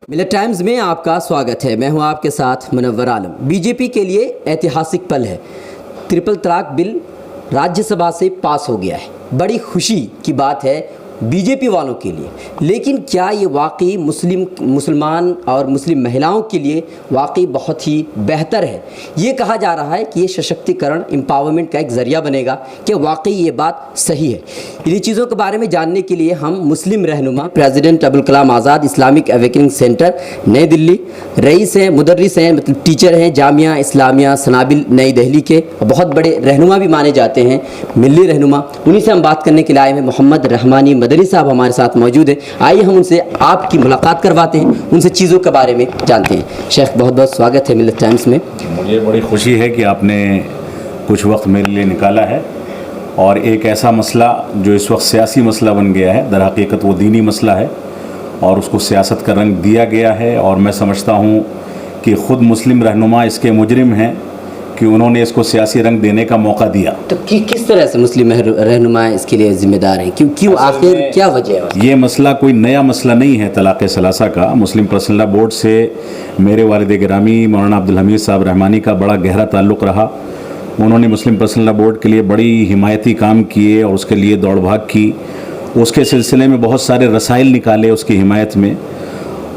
ملت ٹائمز میں آپ کا سواگت ہے. میں ہوں آپ کے ساتھ منور عالم. بی جے پی کے لیے ایتہاسک پل ہے. ٹرپل طلاق بل راجیہ سبھا سے پاس ہو گیا ہے. بڑی خوشی کی بات ہے بی جے پی والوں کے لیے. لیکن کیا یہ واقعی مسلمان اور مسلم مہیلاؤں کے لیے واقعی بہت ہی بہتر ہے؟ یہ کہا جا رہا ہے کہ یہ سشکتیکرن امپاورمنٹ کا ایک ذریعہ بنے گا. کہ واقعی یہ بات صحیح ہے؟ انہیں چیزوں کے بارے میں جاننے کے لیے ہم مسلم رہنما president Abul Kalam Azad Islamic awakening centre نئی دلی، رئیس ہیں، مدرس ہیں، مطلب ٹیچر ہیں جامعہ اسلامیہ سنابل نئی دہلی کے، بہت بڑے رہنما بھی مانے جاتے ہیں، ملی رہنما، انہیں سے ہم بات کرنے کے لیے آئے ہیں. محمد رحمانی مدنی صاحب ہمارے ساتھ موجود ہیں. آئیے ہم ان سے آپ کی ملاقات کرواتے ہیں، ان سے چیزوں کے بارے میں جانتے ہیں. شیخ بہت بہت سواگت ہے ملت ٹائمز میں. مجھے بڑی خوشی ہے کہ آپ نے کچھ وقت میرے لیے نکالا ہے، اور ایک ایسا مسئلہ جو اس وقت سیاسی مسئلہ بن گیا ہے، در حقیقت وہ دینی مسئلہ ہے اور اس کو سیاست کا رنگ دیا گیا ہے. اور میں سمجھتا ہوں کہ خود مسلم رہنما اس کے مجرم ہیں کہ انہوں نے اس کو سیاسی رنگ دینے کا موقع دیا. تو کس طرح سے مسلم رہنما اس کے لیے ذمہ دار ہیں؟ کیوں آخر کیا وجہ ہے؟ یہ مسئلہ کوئی نیا مسئلہ نہیں ہے. طلاق ثلاثہ کا مسلم پرسنل لا بورڈ سے میرے والد گرامی مولانا عبدالحمید صاحب رحمانی کا بڑا گہرا تعلق رہا. انہوں نے مسلم پرسنل لا بورڈ کے لیے بڑی حمایتی کام کیے اور اس کے لیے دوڑ بھاگ کی. اس کے سلسلے میں بہت سارے رسائل نکالے اس کی حمایت میں،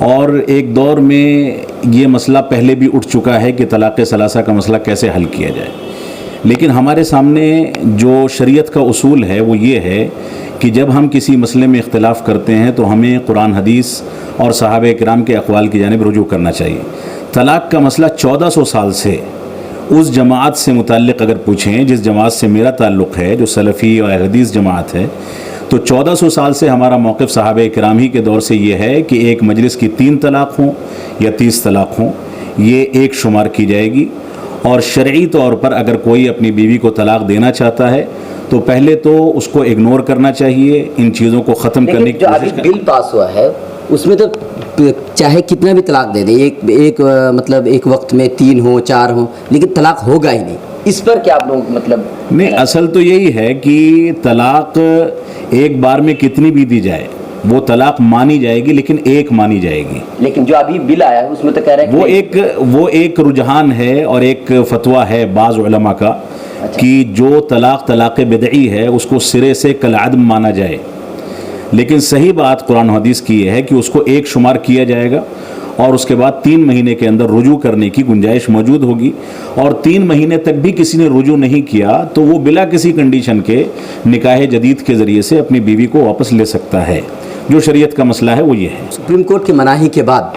اور ایک دور میں یہ مسئلہ پہلے بھی اٹھ چکا ہے کہ طلاق ثلاثہ کا مسئلہ کیسے حل کیا جائے. لیکن ہمارے سامنے جو شریعت کا اصول ہے وہ یہ ہے کہ جب ہم کسی مسئلے میں اختلاف کرتے ہیں تو ہمیں قرآن حدیث اور صحابہ کرام کے اقوال کی جانب رجوع کرنا چاہیے. طلاق کا مسئلہ 1400 سال سے اس جماعت سے متعلق اگر پوچھیں جس جماعت سے میرا تعلق ہے، جو سلفی اور حدیث جماعت ہے، تو 1400 سال سے ہمارا موقف صحابہ کرام ہی کے دور سے یہ ہے کہ ایک مجلس کی 3 طلاق ہوں یا 30 طلاق ہوں، یہ ایک شمار کی جائے گی. اور شرعی طور پر اگر کوئی اپنی بیوی کو طلاق دینا چاہتا ہے تو پہلے تو اس کو اگنور کرنا چاہیے، ان چیزوں کو ختم کرنے کی جو ابھی بل پاس ہوا ہے اس میں تو چاہے کتنا بھی طلاق دے دے، ایک مطلب ایک وقت میں 3 ہوں 4 ہوں، لیکن طلاق ہوگا ہی نہیں. اس پر کیا آپ لوگ مطلب؟ نہیں، اصل تو یہی ہے کہ طلاق ایک بار میں کتنی بھی دی جائے وہ طلاق مانی جائے گی، لیکن ایک مانی جائے گی. لیکن جو ابھی بل آیا ہے اس میں تو کہہ رہے ہیں وہ ایک رجحان ہے اور ایک فتویٰ ہے بعض علماء کا کہ جو طلاق بدعی ہے اس کو سرے سے کالعدم مانا جائے. لیکن صحیح بات قرآن و حدیث کی یہ ہے کہ اس کو ایک شمار کیا جائے گا اور اس کے بعد 3 مہینے کے اندر رجوع کرنے کی گنجائش موجود ہوگی. اور 3 مہینے تک بھی کسی نے رجوع نہیں کیا تو وہ بلا کسی کنڈیشن کے نکاح جدید کے ذریعے سے اپنی بیوی کو واپس لے سکتا ہے. جو شریعت کا مسئلہ ہے وہ یہ ہے. سپریم کورٹ کی مناہی کے بعد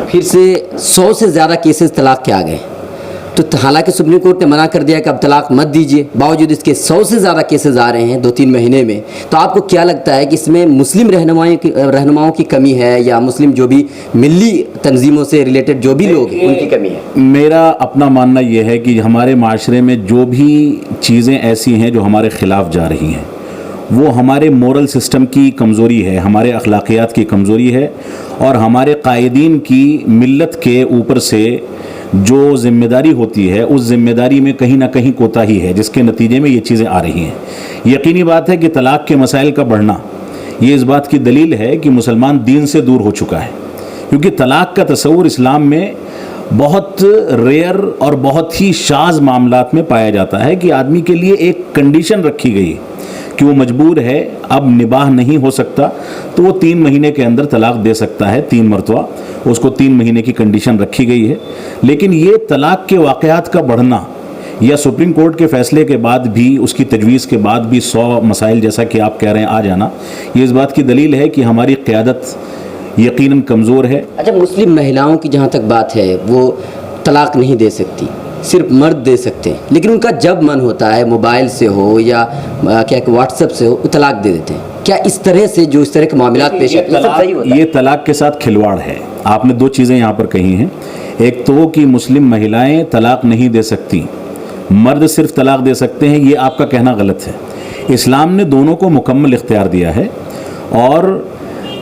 پھر سے 100 سے زیادہ کیسز طلاق کے آ گئے. تو حالانکہ سپریم کورٹ نے منع کر دیا کہ اب طلاق مت دیجیے، باوجود اس کے 100 سے زیادہ کیسز آ رہے ہیں 2-3 مہینے میں. تو آپ کو کیا لگتا ہے کہ اس میں مسلم رہنماؤں کی کمی ہے یا مسلم جو بھی ملی تنظیموں سے ریلیٹڈ جو بھی لوگ ہیں ان کی کمی ہے؟ میرا اپنا ماننا یہ ہے کہ ہمارے معاشرے میں جو بھی چیزیں ایسی ہیں جو ہمارے خلاف جا رہی ہیں وہ ہمارے مورل سسٹم کی کمزوری ہے، ہمارے اخلاقیات کی کمزوری ہے، اور ہمارے قائدین کی ملت کے اوپر سے جو ذمہ داری ہوتی ہے اس ذمہ داری میں کہیں نہ کہیں کوتاہی ہے، جس کے نتیجے میں یہ چیزیں آ رہی ہیں. یقینی بات ہے کہ طلاق کے مسائل کا بڑھنا یہ اس بات کی دلیل ہے کہ مسلمان دین سے دور ہو چکا ہے. کیونکہ طلاق کا تصور اسلام میں بہت ریئر اور بہت ہی شاذ معاملات میں پایا جاتا ہے کہ آدمی کے لیے ایک کنڈیشن رکھی گئی کہ وہ مجبور ہے، اب نباہ نہیں ہو سکتا تو وہ 3 مہینے کے اندر طلاق دے سکتا ہے 3 مرتبہ. اس کو 3 مہینے کی کنڈیشن رکھی گئی ہے. لیکن یہ طلاق کے واقعات کا بڑھنا یا سپریم کورٹ کے فیصلے کے بعد بھی اس کی تجویز کے بعد بھی 100 مسائل جیسا کہ آپ کہہ رہے ہیں آ جانا، یہ اس بات کی دلیل ہے کہ ہماری قیادت یقیناً کمزور ہے. اچھا، مسلم مہیلاؤں کی جہاں تک بات ہے وہ طلاق نہیں دے سکتی، صرف مرد دے سکتے ہیں. لیکن ان کا جب من ہوتا ہے موبائل سے ہو یا کیا کہ واٹس ایپ سے ہو وہ طلاق دے دیتے ہیں. کیا اس طرح سے جو اس طرح کے معاملات پیش آتے ہیں یہ طلاق کے ساتھ کھلواڑ ہے؟ آپ نے 2 چیزیں یہاں پر کہی ہیں. ایک تو کہ مسلم مہیلائیں طلاق نہیں دے سکتی، مرد صرف طلاق دے سکتے ہیں، یہ آپ کا کہنا غلط ہے. اسلام نے دونوں کو مکمل اختیار دیا ہے، اور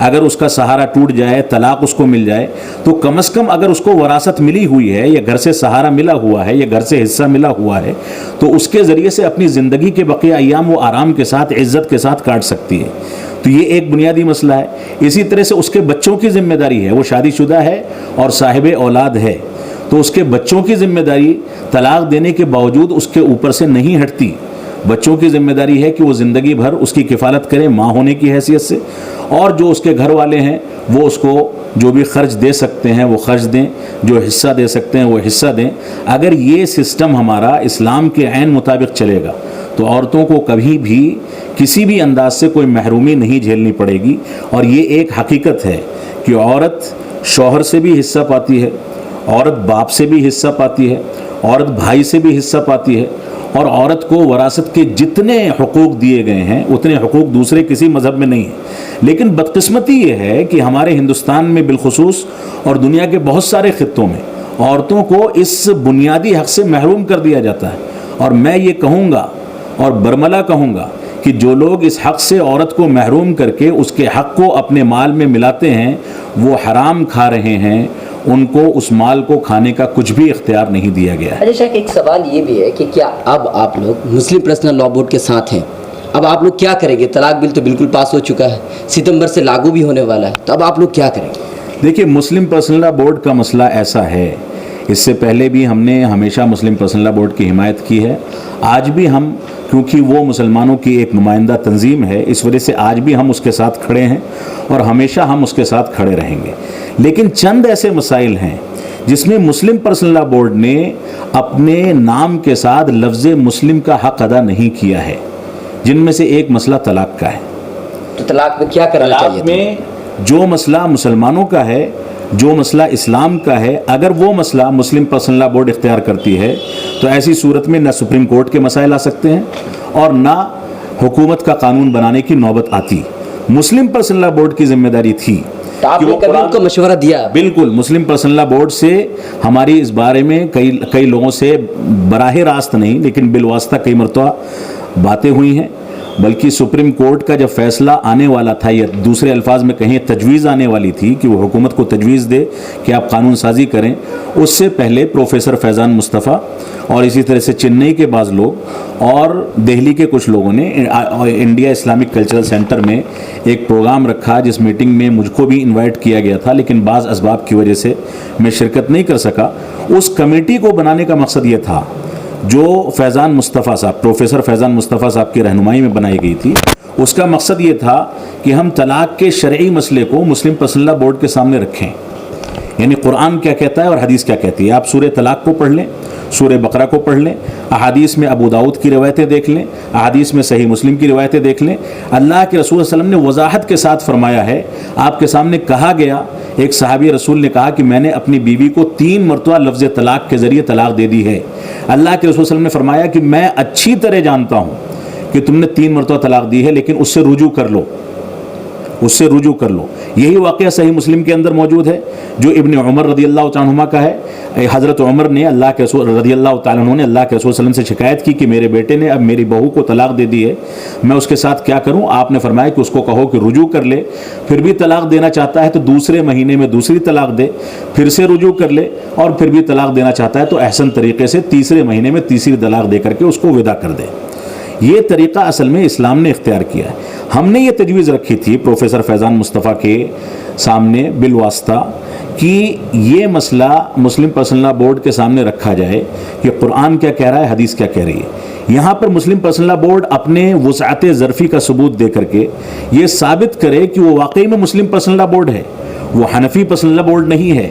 اگر اس کا سہارا ٹوٹ جائے, طلاق اس کو مل جائے, تو کم از کم اگر اس کو وراثت ملی ہوئی ہے یا گھر سے سہارا ملا ہوا ہے یا گھر سے حصہ ملا ہوا ہے, تو اس کے ذریعے سے اپنی زندگی کے بقیہ ایام وہ آرام کے ساتھ, عزت کے ساتھ کاٹ سکتی ہے. تو یہ ایک بنیادی مسئلہ ہے. اسی طرح سے اس کے بچوں کی ذمہ داری ہے, وہ شادی شدہ ہے اور صاحب اولاد ہے, تو اس کے بچوں کی ذمہ داری طلاق دینے کے باوجود اس کے اوپر سے نہیں ہٹتی. بچوں کی ذمہ داری ہے کہ وہ زندگی بھر اس کی کفالت کریں ماں ہونے کی حیثیت سے, اور جو اس کے گھر والے ہیں وہ اس کو جو بھی خرچ دے سکتے ہیں وہ خرچ دیں, جو حصہ دے سکتے ہیں وہ حصہ دیں. اگر یہ سسٹم ہمارا اسلام کے عین مطابق چلے گا تو عورتوں کو کبھی بھی کسی بھی انداز سے کوئی محرومی نہیں جھیلنی پڑے گی. اور یہ ایک حقیقت ہے کہ عورت شوہر سے بھی حصہ پاتی ہے, عورت باپ سے بھی حصہ پاتی ہے, عورت بھائی سے بھی حصہ پاتی ہے, اور عورت کو وراثت کے جتنے حقوق دیے گئے ہیں اتنے حقوق دوسرے کسی مذہب میں نہیں ہیں. لیکن بدقسمتی یہ ہے کہ ہمارے ہندوستان میں بالخصوص اور دنیا کے بہت سارے خطوں میں عورتوں کو اس بنیادی حق سے محروم کر دیا جاتا ہے. اور میں یہ کہوں گا اور برملا کہوں گا کہ جو لوگ اس حق سے عورت کو محروم کر کے اس کے حق کو اپنے مال میں ملاتے ہیں وہ حرام کھا رہے ہیں, ان کو اس مال کو کھانے کا کچھ بھی اختیار نہیں دیا گیا ہے. اچھا شیخ, ایک سوال یہ بھی ہے کہ کیا اب آپ لوگ مسلم پرسنل لاء بورڈ کے ساتھ ہیں؟ اب آپ لوگ کیا کریں گے؟ طلاق بل تو بالکل پاس ہو چکا ہے, ستمبر سے لاگو بھی ہونے والا ہے, تو اب آپ لوگ کیا کریں گے؟ دیکھیے, مسلم پرسنل لاء بورڈ کا مسئلہ ایسا ہے, اس سے پہلے بھی ہم نے ہمیشہ مسلم پرسنل لاء بورڈ کی حمایت کی ہے. آج بھی ہم, کیونکہ وہ مسلمانوں کی ایک نمائندہ تنظیم ہے, اس وجہ سے آج بھی ہم اس کے ساتھ کھڑے ہیں اور ہمیشہ ہم اس کے ساتھ کھڑے رہیں گے. لیکن چند ایسے مسائل ہیں جس میں مسلم پرسنل لاء بورڈ نے اپنے نام کے ساتھ لفظ مسلم کا حق ادا نہیں کیا ہے, جن میں سے ایک مسئلہ طلاق کا ہے. تو طلاق میں کیا کرنا چاہیے؟ طلاق میں جو مسئلہ مسلمانوں کا ہے, جو مسئلہ اسلام کا ہے, اگر وہ مسئلہ مسلم پرسنل لاء بورڈ اختیار کرتی ہے تو ایسی صورت میں نہ سپریم کورٹ کے مسائل آ سکتے ہیں اور نہ حکومت کا قانون بنانے کی نوبت آتی. مسلم پرسنل لاء بورڈ کی ذمہ داری تھی. آپ نے کبھی ان کو مشورہ دیا؟ بالکل, مسلم پرسنل لاء بورڈ سے ہماری اس بارے میں کئی لوگوں سے براہ راست نہیں لیکن بالواسطہ کئی مرتبہ باتیں ہوئی ہیں. بلکہ سپریم کورٹ کا جب فیصلہ آنے والا تھا, یا دوسرے الفاظ میں کہیں تجویز آنے والی تھی کہ وہ حکومت کو تجویز دے کہ آپ قانون سازی کریں, اس سے پہلے پروفیسر فیضان مصطفیٰ اور اسی طرح سے چنئی کے بعض لوگ اور دہلی کے کچھ لوگوں نے انڈیا اسلامک کلچرل سینٹر میں ایک پروگرام رکھا, جس میٹنگ میں مجھ کو بھی انوائٹ کیا گیا تھا, لیکن بعض اسباب کی وجہ سے میں شرکت نہیں کر سکا. اس کمیٹی کو بنانے کا مقصد یہ تھا جو فیضان مصطفیٰ صاحب, پروفیسر فیضان مصطفیٰ صاحب کی رہنمائی میں بنائی گئی تھی. اس کا مقصد یہ تھا کہ ہم طلاق کے شرعی مسئلے کو مسلم پرسنل لاء بورڈ کے سامنے رکھیں, یعنی قرآن کیا کہتا ہے اور حدیث کیا کہتی ہے. آپ سورہ طلاق کو پڑھ لیں, سورہ بقرہ کو پڑھ لیں, احادیث میں ابو داؤد کی روایتیں دیکھ لیں, احادیث میں صحیح مسلم کی روایتیں دیکھ لیں. اللہ کے رسول صلی اللہ علیہ وسلم نے وضاحت کے ساتھ فرمایا ہے, آپ کے سامنے کہا گیا, ایک صحابی رسول نے کہا کہ میں نے اپنی بیوی کو 3 مرتبہ لفظ طلاق کے ذریعے طلاق دے دی ہے. اللہ کے رسول صلی اللہ علیہ وسلم نے فرمایا کہ میں اچھی طرح جانتا ہوں کہ تم نے 3 مرتبہ طلاق دی ہے, لیکن اس سے رجوع کر لو, اس سے رجوع کر لو. یہی واقعہ صحیح مسلم کے اندر موجود ہے جو ابن عمر رضی اللہ تعالیٰ عنہما کا ہے. حضرت عمر نے اللہ کے رسول رضی اللہ تعالیٰ عنہ نے اللہ کے رسول صلی اللہ علیہ وسلم سے شکایت کی کہ میرے بیٹے نے اب میری بہو کو طلاق دے دی ہے, میں اس کے ساتھ کیا کروں؟ آپ نے فرمایا کہ اس کو کہو کہ رجوع کر لے, پھر بھی طلاق دینا چاہتا ہے تو دوسرے مہینے میں دوسری طلاق دے, پھر سے رجوع کر لے, اور پھر بھی طلاق دینا چاہتا ہے تو احسن طریقے سے تیسرے مہینے میں تیسری طلاق دے کر کے اس کو وداع کر دے. یہ طریقہ اصل میں اسلام نے اختیار کیا ہے. ہم نے یہ تجویز رکھی تھی پروفیسر فیضان مصطفیٰ کے سامنے بالواسطہ کہ یہ مسئلہ مسلم پرسنل لاء بورڈ کے سامنے رکھا جائے کہ قرآن کیا کہہ رہا ہے, حدیث کیا کہہ رہی ہے. یہاں پر مسلم پرسنل لاء بورڈ اپنے وسعت ظرفی کا ثبوت دے کر کے یہ ثابت کرے کہ وہ واقعی میں مسلم پرسنل لاء بورڈ ہے, وہ حنفی پرسنل لاء بورڈ نہیں ہے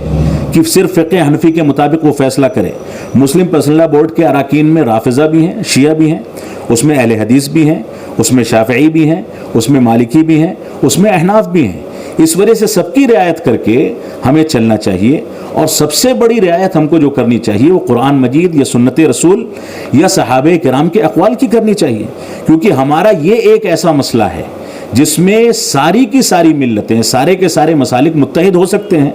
کہ صرف فقہ حنفی کے مطابق وہ فیصلہ کرے. مسلم پرسنل لاء بورڈ کے اراکین میں رافضہ بھی ہیں, شیعہ بھی ہیں, اس میں اہل حدیث بھی ہیں, اس میں شافعی بھی ہیں, اس میں مالکی بھی ہیں, اس میں احناف بھی ہیں. اس وجہ سے سب کی رعایت کر کے ہمیں چلنا چاہیے, اور سب سے بڑی رعایت ہم کو جو کرنی چاہیے وہ قرآن مجید یا سنت رسول یا صحابہ کرام کے اقوال کی کرنی چاہیے. کیونکہ ہمارا یہ ایک ایسا مسئلہ ہے جس میں ساری کی ساری ملتیں, سارے کے سارے مسالک متحد ہو سکتے ہیں,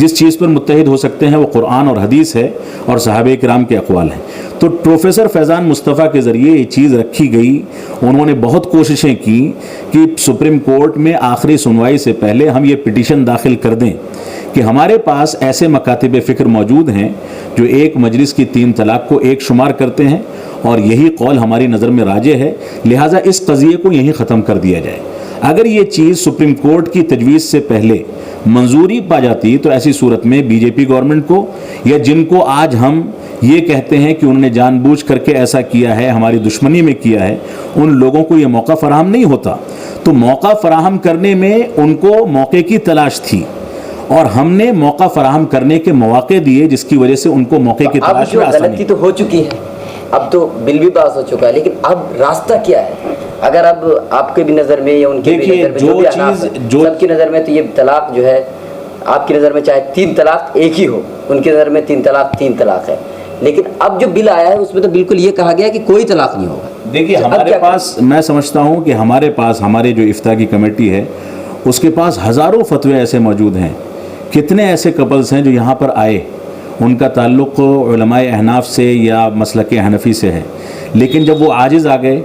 جس چیز پر متحد ہو سکتے ہیں وہ قرآن اور حدیث ہے اور صحابہ کرام کے اقوال ہیں. تو پروفیسر فیضان مصطفیٰ کے ذریعے یہ چیز رکھی گئی. انہوں نے بہت کوششیں کی کہ سپریم کورٹ میں آخری سنوائی سے پہلے ہم یہ پٹیشن داخل کر دیں کہ ہمارے پاس ایسے مکاتب فکر موجود ہیں جو ایک مجلس کی 3 طلاق کو ایک شمار کرتے ہیں اور یہی قول ہماری نظر میں راجح ہے، لہٰذا اس قضیے کو یہیں ختم کر دیا جائے. اگر یہ چیز سپریم کورٹ کی تجویز سے پہلے منظوری پا جاتی تو ایسی صورت میں بی جے پی گورنمنٹ کو یا جن کو آج ہم یہ کہتے ہیں کہ انہوں نے جان بوجھ کر کے ایسا کیا ہے، ہماری دشمنی میں کیا ہے، ان لوگوں کو یہ موقع فراہم نہیں ہوتا. تو موقع فراہم کرنے میں ان کو موقع کی تلاش تھی اور ہم نے موقع فراہم کرنے کے مواقع دیے، جس کی وجہ سے ان کو موقع کی تلاش میں آسانی. غلطی تو ہو چکی ہے، اب تو بل بھی پاس ہو چکا ہے، لیکن اب راستہ کیا ہے؟ اگر اب آپ کے بھی نظر میں یا ان کے بھی نظر میں سب کی نظر میں تو یہ طلاق جو ہے، آپ کی نظر میں چاہے 3 طلاق ایک ہی ہو، ان کی نظر میں 3 طلاق ہے، لیکن اب جو بل آیا ہے اس میں تو بالکل یہ کہا گیا کہ کوئی طلاق نہیں ہوگا. دیکھیے ہمارے پاس، میں سمجھتا ہوں کہ ہمارے پاس ہمارے جو افتاء کی کمیٹی ہے اس کے پاس ہزاروں فتوے ایسے موجود ہیں. کتنے ایسے کپلز ہیں جو یہاں پر آئے، ان کا تعلق علماء احناف سے یا مسلک حنفی سے ہے، لیکن جب وہ عاجز آ گئے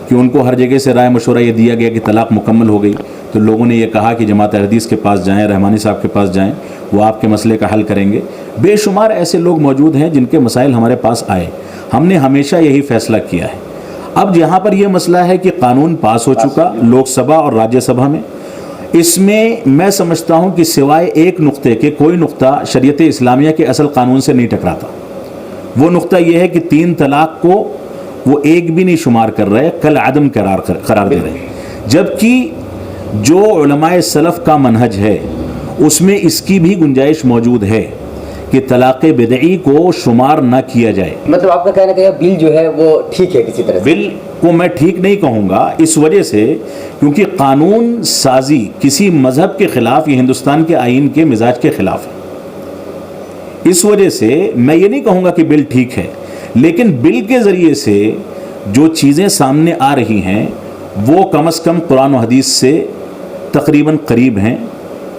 کہ ان کو ہر جگہ سے رائے مشورہ یہ دیا گیا کہ طلاق مکمل ہو گئی، تو لوگوں نے یہ کہا کہ جماعت حدیث کے پاس جائیں، رحمانی صاحب کے پاس جائیں، وہ آپ کے مسئلے کا حل کریں گے. بے شمار ایسے لوگ موجود ہیں جن کے مسائل ہمارے پاس آئے. ہم نے ہمیشہ یہی فیصلہ کیا ہے. اب یہاں پر یہ مسئلہ ہے کہ قانون پاس ہو چکا لوک سبھا اور راجیہ سبھا میں. اس میں سمجھتا ہوں کہ سوائے ایک نقطے کے کوئی نقطہ شریعت اسلامیہ کے اصل قانون سے نہیں ٹکراتا. وہ نقطہ یہ ہے کہ 3 طلاق کو وہ ایک بھی نہیں شمار کر رہے، کل عدم قرار دے رہے ہیں، جبکہ جو علماء سلف کا منہج ہے اس میں اس کی بھی گنجائش موجود ہے کہ طلاق بدعی کو شمار نہ کیا جائے. مطلب آپ کا کہنا کہ بل جو ہے وہ ٹھیک ہے کسی طرح سے؟ بل کو میں ٹھیک نہیں کہوں گا اس وجہ سے کیونکہ قانون سازی کسی مذہب کے خلاف، یہ ہندوستان کے آئین کے مزاج کے خلاف ہے. اس وجہ سے میں یہ نہیں کہوں گا کہ بل ٹھیک ہے، لیکن بل کے ذریعے سے جو چیزیں سامنے آ رہی ہیں وہ کم از کم قرآن و حدیث سے تقریباً قریب ہیں،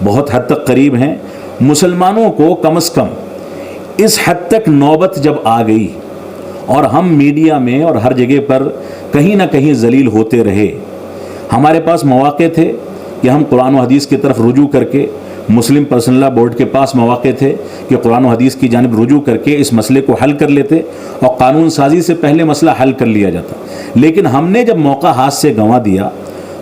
بہت حد تک قریب ہیں. مسلمانوں کو کم از کم اس حد تک نوبت جب آ گئی اور ہم میڈیا میں اور ہر جگہ پر کہیں نہ کہیں ذلیل ہوتے رہے، ہمارے پاس مواقع تھے کہ ہم قرآن و حدیث کی طرف رجوع کر کے، مسلم پرسنل لا بورڈ کے پاس مواقع تھے کہ قرآن و حدیث کی جانب رجوع کر کے اس مسئلے کو حل کر لیتے اور قانون سازی سے پہلے مسئلہ حل کر لیا جاتا. لیکن ہم نے جب موقع ہاتھ سے گنوا دیا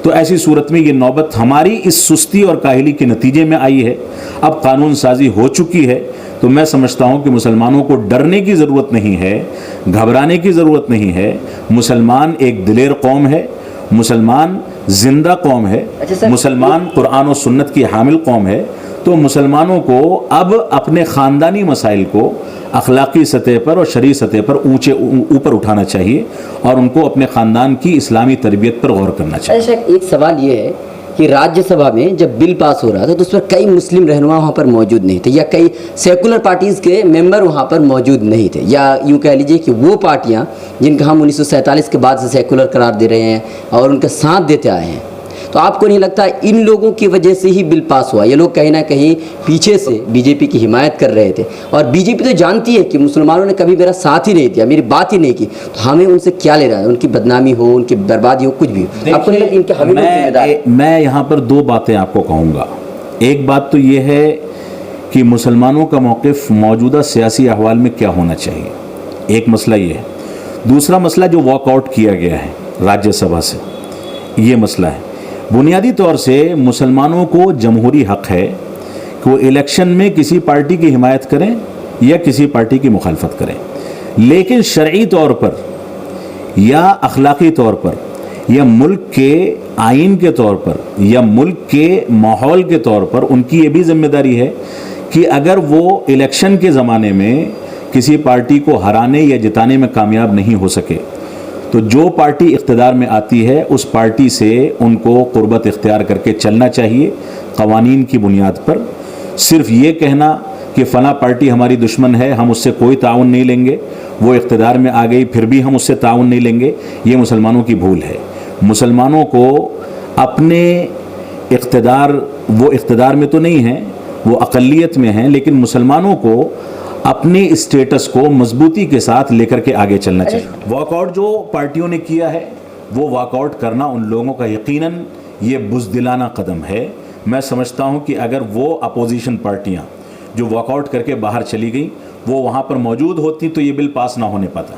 تو ایسی صورت میں یہ نوبت ہماری اس سستی اور کاہلی کے نتیجے میں آئی ہے. اب قانون سازی ہو چکی ہے تو میں سمجھتا ہوں کہ مسلمانوں کو ڈرنے کی ضرورت نہیں ہے، گھبرانے کی ضرورت نہیں ہے. مسلمان ایک دلیر قوم ہے، مسلمان زندہ قوم ہے، مسلمان قرآن و سنت کی حامل قوم ہے. تو مسلمانوں کو اب اپنے خاندانی مسائل کو اخلاقی سطح پر اور شرعی سطح پر اوپر اٹھانا چاہیے اور ان کو اپنے خاندان کی اسلامی تربیت پر غور کرنا چاہیے. ایک سوال یہ ہے کہ راجیہ سبھا میں جب بل پاس ہو رہا تھا تو اس پر کئی مسلم رہنما وہاں پر موجود نہیں تھے، یا کئی سیکولر پارٹیز کے ممبر وہاں پر موجود نہیں تھے، یا یوں کہہ لیجئے کہ وہ پارٹیاں جن کا ہم 1947 کے بعد سے سیکولر قرار دے رہے ہیں اور ان کا ساتھ دیتے آئے ہیں. تو آپ کو نہیں لگتا ان لوگوں کی وجہ سے ہی بل پاس ہوا؟ یہ لوگ کہیں نہ کہیں پیچھے سے بی جے پی کی حمایت کر رہے تھے، اور بی جے پی تو جانتی ہے کہ مسلمانوں نے کبھی میرا ساتھ ہی نہیں دیا، میری بات ہی نہیں کی، تو ہمیں ان سے کیا لے رہا ہے؟ ان کی بدنامی ہو، ان کی بربادی ہو، کچھ بھی ہو. آپ کو نہیں لگتا ان کے ہمیں ذمہ دار؟ میں یہاں پر 2 باتیں آپ کو کہوں گا. ایک بات تو یہ ہے کہ مسلمانوں کا موقف موجودہ سیاسی احوال میں کیا ہونا چاہیے، ایک مسئلہ یہ ہے. دوسرا مسئلہ جو واک آؤٹ کیا گیا ہے راجیہ سبھا سے، یہ مسئلہ ہے. بنیادی طور سے مسلمانوں کو جمہوری حق ہے کہ وہ الیکشن میں کسی پارٹی کی حمایت کریں یا کسی پارٹی کی مخالفت کریں، لیکن شرعی طور پر یا اخلاقی طور پر یا ملک کے آئین کے طور پر یا ملک کے ماحول کے طور پر ان کی یہ بھی ذمہ داری ہے کہ اگر وہ الیکشن کے زمانے میں کسی پارٹی کو ہرانے یا جتانے میں کامیاب نہیں ہو سکے تو جو پارٹی اقتدار میں آتی ہے اس پارٹی سے ان کو قربت اختیار کر کے چلنا چاہیے قوانین کی بنیاد پر. صرف یہ کہنا کہ فلاں پارٹی ہماری دشمن ہے، ہم اس سے کوئی تعاون نہیں لیں گے، وہ اقتدار میں آ گئی پھر بھی ہم اس سے تعاون نہیں لیں گے، یہ مسلمانوں کی بھول ہے. مسلمانوں کو اپنے اقتدار، وہ اقتدار میں تو نہیں ہیں وہ اقلیت میں ہیں, لیکن مسلمانوں کو اپنے اسٹیٹس کو مضبوطی کے ساتھ لے کر کے آگے چلنا چاہیے. واک آؤٹ جو پارٹیوں نے کیا ہے وہ واک آؤٹ کرنا ان لوگوں کا یقیناً یہ بزدلانہ قدم ہے. میں سمجھتا ہوں کہ اگر وہ اپوزیشن پارٹیاں جو واک آؤٹ کر کے باہر چلی گئیں وہ وہاں پر موجود ہوتی تو یہ بل پاس نہ ہونے پاتا.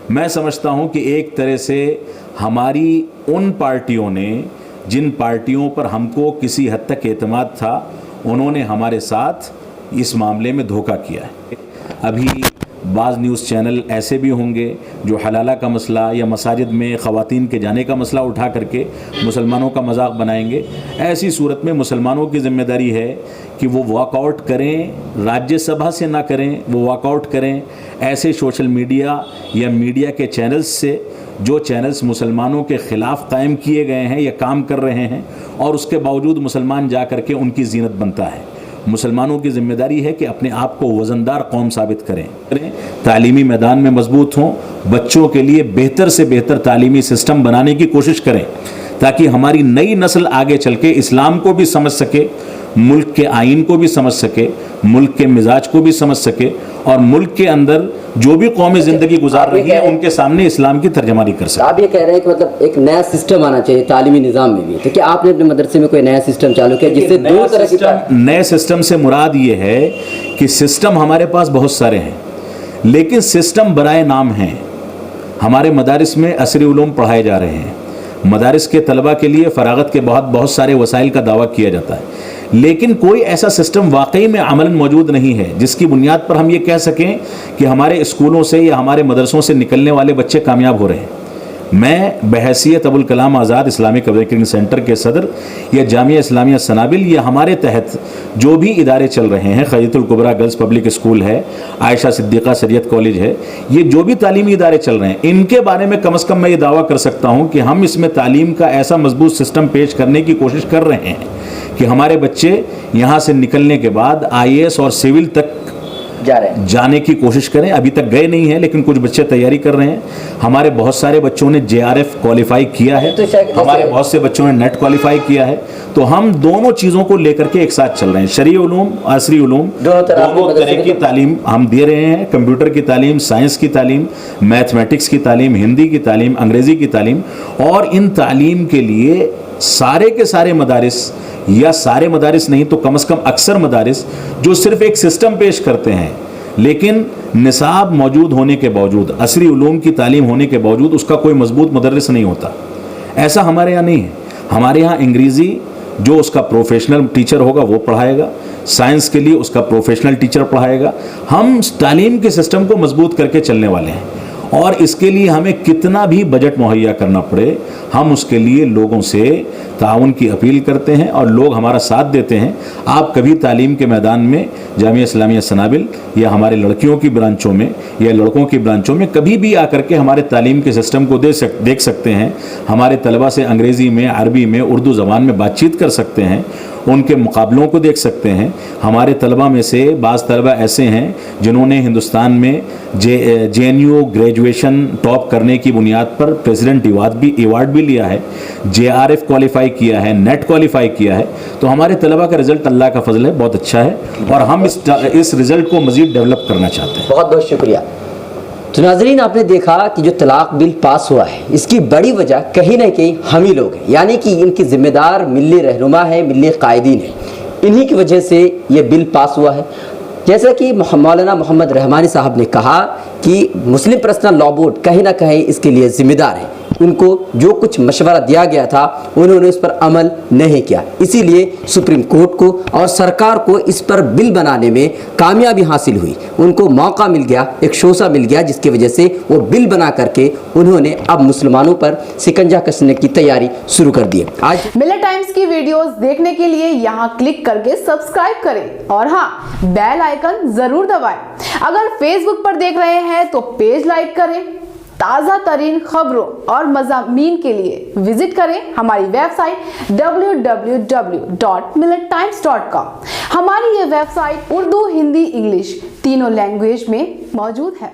میں سمجھتا ہوں کہ ایک طرح سے ہماری ان پارٹیوں نے جن پارٹیوں پر ہم کو کسی حد تک اعتماد تھا انہوں نے ہمارے ساتھ اس معاملے میں دھوکہ کیا ہے. ابھی بعض نیوز چینل ایسے بھی ہوں گے جو حلالہ کا مسئلہ یا مساجد میں خواتین کے جانے کا مسئلہ اٹھا کر کے مسلمانوں کا مذاق بنائیں گے. ایسی صورت میں مسلمانوں کی ذمہ داری ہے کہ وہ واک آؤٹ کریں, راجیہ سبھا سے نہ کریں, وہ واک آؤٹ کریں ایسے سوشل میڈیا یا میڈیا کے چینلز سے جو چینلز مسلمانوں کے خلاف قائم کیے گئے ہیں یا کام کر رہے ہیں, اور اس کے باوجود مسلمان جا کر کے ان کی زینت بنتا ہے. مسلمانوں کی ذمہ داری ہے کہ اپنے آپ کو وزندار قوم ثابت کریں, تعلیمی میدان میں مضبوط ہوں, بچوں کے لیے بہتر سے بہتر تعلیمی سسٹم بنانے کی کوشش کریں تاکہ ہماری نئی نسل آگے چل کے اسلام کو بھی سمجھ سکے, ملک کے آئین کو بھی سمجھ سکے, ملک کے مزاج کو بھی سمجھ سکے, اور ملک کے اندر جو بھی قومی زندگی گزار رہی ہے ان کے سامنے اسلام کی ترجمانی کر سکے. آپ یہ کہہ رہے ہیں کہ مطلب ایک نیا سسٹم آنا چاہیے تعلیمی نظام میں بھی, تو کیا آپ نے اپنے مدرسے میں کوئی نیا سسٹم چالو کیا جس سے دو طرح کی نئے سسٹم سے مراد یہ ہے کہ سسٹم ہمارے پاس بہت سارے ہیں لیکن سسٹم برائے نام ہیں. ہمارے مدارس میں عصری علوم پڑھائے جا رہے ہیں, مدارس کے طلبہ کے لیے فراغت کے بہت سارے وسائل کا دعویٰ کیا جاتا ہے, لیکن کوئی ایسا سسٹم واقعی میں عملاً موجود نہیں ہے جس کی بنیاد پر ہم یہ کہہ سکیں کہ ہمارے اسکولوں سے یا ہمارے مدرسوں سے نکلنے والے بچے کامیاب ہو رہے ہیں. میں بحیثیت Abul Kalam Azad Islamic awakening centre کے صدر یا جامعہ اسلامیہ سنابل یا ہمارے تحت جو بھی ادارے چل رہے ہیں, خدیجۃ الکبریٰ گرلز پبلک اسکول ہے, عائشہ صدیقہ شریعت کالج ہے, یہ جو بھی تعلیمی ادارے چل رہے ہیں ان کے بارے میں کم از کم میں یہ دعویٰ کر سکتا ہوں کہ ہم اس میں تعلیم کا ایسا مضبوط سسٹم پیش کرنے کی کوشش کر رہے ہیں کہ ہمارے بچے یہاں سے نکلنے کے بعد IAS اور سول تک جانے کی کوشش کریں. ابھی تک گئے نہیں ہیں لیکن کچھ بچے تیاری کر رہے ہیں. ہمارے بہت سارے بچوں نے JRF کوالیفائی کیا ہے, ہمارے بہت سے بچوں نے نیٹ کوالیفائی کیا ہے. تو ہم دونوں چیزوں کو لے کر کے ایک ساتھ چل رہے ہیں. شرعی علوم, عصری علوم, دونوں طرح کی تعلیم ہم دے رہے ہیں. کمپیوٹر کی تعلیم, سائنس کی تعلیم, میتھمیٹکس کی تعلیم, ہندی کی تعلیم, انگریزی کی تعلیم, اور ان تعلیم کے لیے سارے کے سارے مدارس یا سارے مدارس نہیں تو کم از کم اکثر مدارس جو صرف ایک سسٹم پیش کرتے ہیں لیکن نصاب موجود ہونے کے باوجود, عصری علوم کی تعلیم ہونے کے باوجود اس کا کوئی مضبوط مدرس نہیں ہوتا. ایسا ہمارے یہاں نہیں ہے. ہمارے یہاں انگریزی جو اس کا پروفیشنل ٹیچر ہوگا وہ پڑھائے گا, سائنس کے لیے اس کا پروفیشنل ٹیچر پڑھائے گا. ہم تعلیم کے سسٹم کو مضبوط کر کے چلنے والے ہیں, اور اس کے لیے ہمیں کتنا بھی بجٹ مہیا کرنا پڑے ہم اس کے لیے لوگوں سے تعاون کی اپیل کرتے ہیں اور لوگ ہمارا ساتھ دیتے ہیں. آپ کبھی تعلیم کے میدان میں جامعہ اسلامیہ سنابل یا ہمارے لڑکیوں کی برانچوں میں یا لڑکوں کی برانچوں میں کبھی بھی آ کر کے ہمارے تعلیم کے سسٹم کو دیکھ سکتے ہیں. ہمارے طلبہ سے انگریزی میں, عربی میں, اردو زبان میں بات چیت کر سکتے ہیں, ان کے مقابلوں کو دیکھ سکتے ہیں. ہمارے طلبہ میں سے بعض طلبہ ایسے ہیں جنہوں نے ہندوستان میں JNU گریجویشن ٹاپ کرنے کی بنیاد پر پریزیڈنٹ ایوارڈ بھی لیا ہے, JRF کوالیفائی کیا ہے, نیٹ کوالیفائی کیا ہے. تو ہمارے طلبہ کا رزلٹ اللہ کا فضل ہے بہت اچھا ہے, اور ہم اس رزلٹ کو مزید ڈیولپ کرنا چاہتے ہیں. بہت بہت شکریہ. تو ناظرین, آپ نے دیکھا کہ جو طلاق بل پاس ہوا ہے اس کی بڑی وجہ کہیں نہ کہیں ہم ہی لوگ ہیں, یعنی کہ ان کی ذمہ دار ملی رہنما ہے, ملی قائدین ہیں. انہی کی وجہ سے یہ بل پاس ہوا ہے. جیسا کہ مولانا محمد رحمانی صاحب نے کہا کہ مسلم پرسنل لاء بورڈ کہیں نہ کہیں اس کے لیے ذمہ دار ہے. ان کو جو کچھ مشورہ دیا گیا تھا انہوں نے اس پر عمل نہیں کیا, اسی لیے سپریم کورٹ کو اور سرکار کو اس پر بل بنانے میں کامیابی حاصل ہوئی. ان کو موقع مل گیا, ایک شوسہ مل گیا, جس کی وجہ سے وہ بل بنا کر کے انہوں نے اب مسلمانوں پر شکنجہ کسنے کی تیاری شروع کر دی. آج ملت ٹائمز کی ویڈیوز دیکھنے کے لیے یہاں کلک کر کے سبسکرائب کریں, اور ہاں, بیل آئیکن ضرور دبائیں. اگر فیس بک پر دیکھ رہے ہیں تو پیج لائک کریں. تازہ ترین خبروں اور مضامین کے لیے وزٹ کریں ہماری ویب سائٹ www.millettimes.com. ہماری یہ web site Urdu, Hindi, English تینوں لینگویج میں موجود ہے.